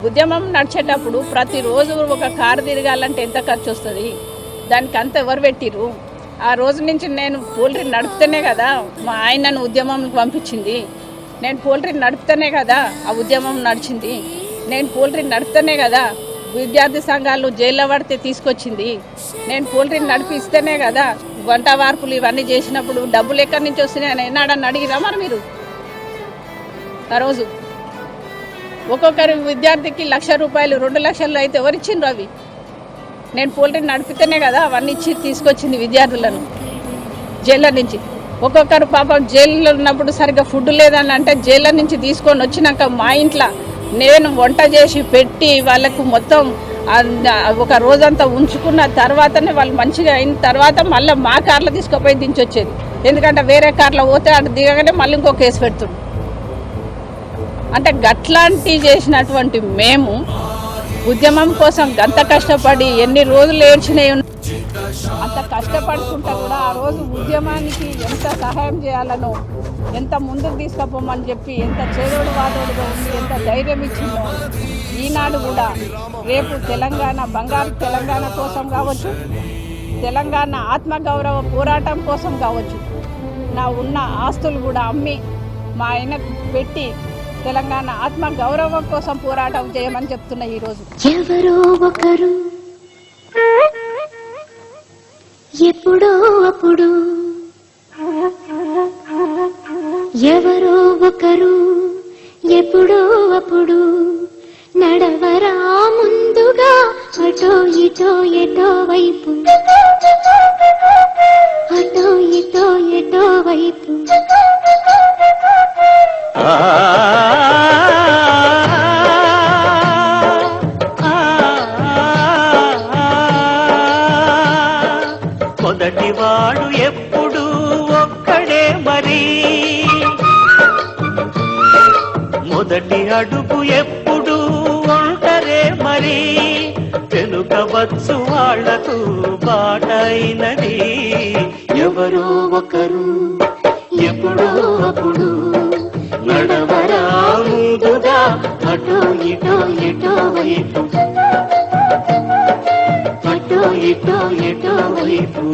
ఉద్యమం నడిచేటప్పుడు ప్రతిరోజు ఒక కారు తిరగాలంటే ఎంత ఖర్చు వస్తుంది? దానికి అంత ఎవరు పెట్టిరు? ఆ రోజు నుంచి నేను పోల్ట్రీ నడిపితేనే కదా మా ఆయన నన్ను ఉద్యమంకి పంపించింది. నేను పోల్ట్రీ నడిపితేనే కదా ఆ ఉద్యమం నడిచింది. నేను పోల్ట్రీ నడిపితేనే కదా విద్యార్థి సంఘాలు జైల్లో పడితే తీసుకొచ్చింది. నేను పోల్ట్రీ నడిపిస్తేనే కదా వంట వార్పులు ఇవన్నీ చేసినప్పుడు డబ్బులు ఎక్కడి నుంచి వస్తున్నాయని ఎన్నాడని అడిగిరా మరి మీరు? ఆ రోజు ఒక్కొక్కరి విద్యార్థికి ₹1,00,000 2 లక్షలు అయితే ఎవరిచ్చిండ్రు అవి? నేను పోల్ట్రీ నడిపితేనే కదా అవన్నీ ఇచ్చి తీసుకొచ్చింది విద్యార్థులను జైళ్ళ నుంచి. ఒక్కొక్కరు పాపం జైల్లో ఉన్నప్పుడు సరిగ్గా ఫుడ్ లేదని అంటే జైళ్ళ నుంచి తీసుకొని వచ్చినాక మా ఇంట్లో నేను వంట చేసి పెట్టి వాళ్ళకు మొత్తం ఒక రోజంతా ఉంచుకున్న తర్వాతనే వాళ్ళు మంచిగా అయిన తర్వాత మళ్ళీ మా కార్లో తీసుకుపోయి దించొచ్చేది. ఎందుకంటే వేరే కార్లో పోతే అటు దిగగానే మళ్ళీ ఇంకో కేసు పెడుతుంది. అంటే గట్లాంటి చేసినటువంటి మేము ఉద్యమం కోసం అంత కష్టపడి ఎన్ని రోజులు ఏడ్చినాయి. అంత కష్టపడుకుంటా కూడా ఆ రోజు ఉద్యమానికి ఎంత సహాయం చేయాలనో, ఎంత ముందుకు తీసుకుపోమని చెప్పి ఎంత చేదోడు వాదోడుగా ఉంది, ఎంత ధైర్యం ఇచ్చిందో ఈనాడు కూడా రేపు తెలంగాణ బంగారు తెలంగాణ కోసం కావచ్చు, తెలంగాణ ఆత్మగౌరవ పోరాటం కోసం కావచ్చు, నా ఉన్న ఆస్తులు కూడా అమ్మి మా ఆయనకు పెట్టి తెలంగాణ ఆత్మ గౌరవం కోసం పోరాటం చేయమని చెప్తున్నా. ఈరోజు ఎవరో ఒకరు ఎప్పుడో అప్పుడు, ఎవరో ఒకరు ఎప్పుడో అప్పుడు నడవరా ముందుగా అటో ఇటో ఎటో వైపు, అటో ఇటో ఎటో వైపు. మొదటివాడు ఎప్పుడు ఒక్కడే మరి, మొదటి అడుగు ఎప్పుడు ఒంటరే మరి, తెలుగవచ్చు వాళ్లకు బాటైనది. ఎవరో ఒకరు ఎప్పుడో అప్పుడు నడవరా ముందుగా అటో ఇటో ఎటో వైపు, అటో ఇటో ఎటో వైపు.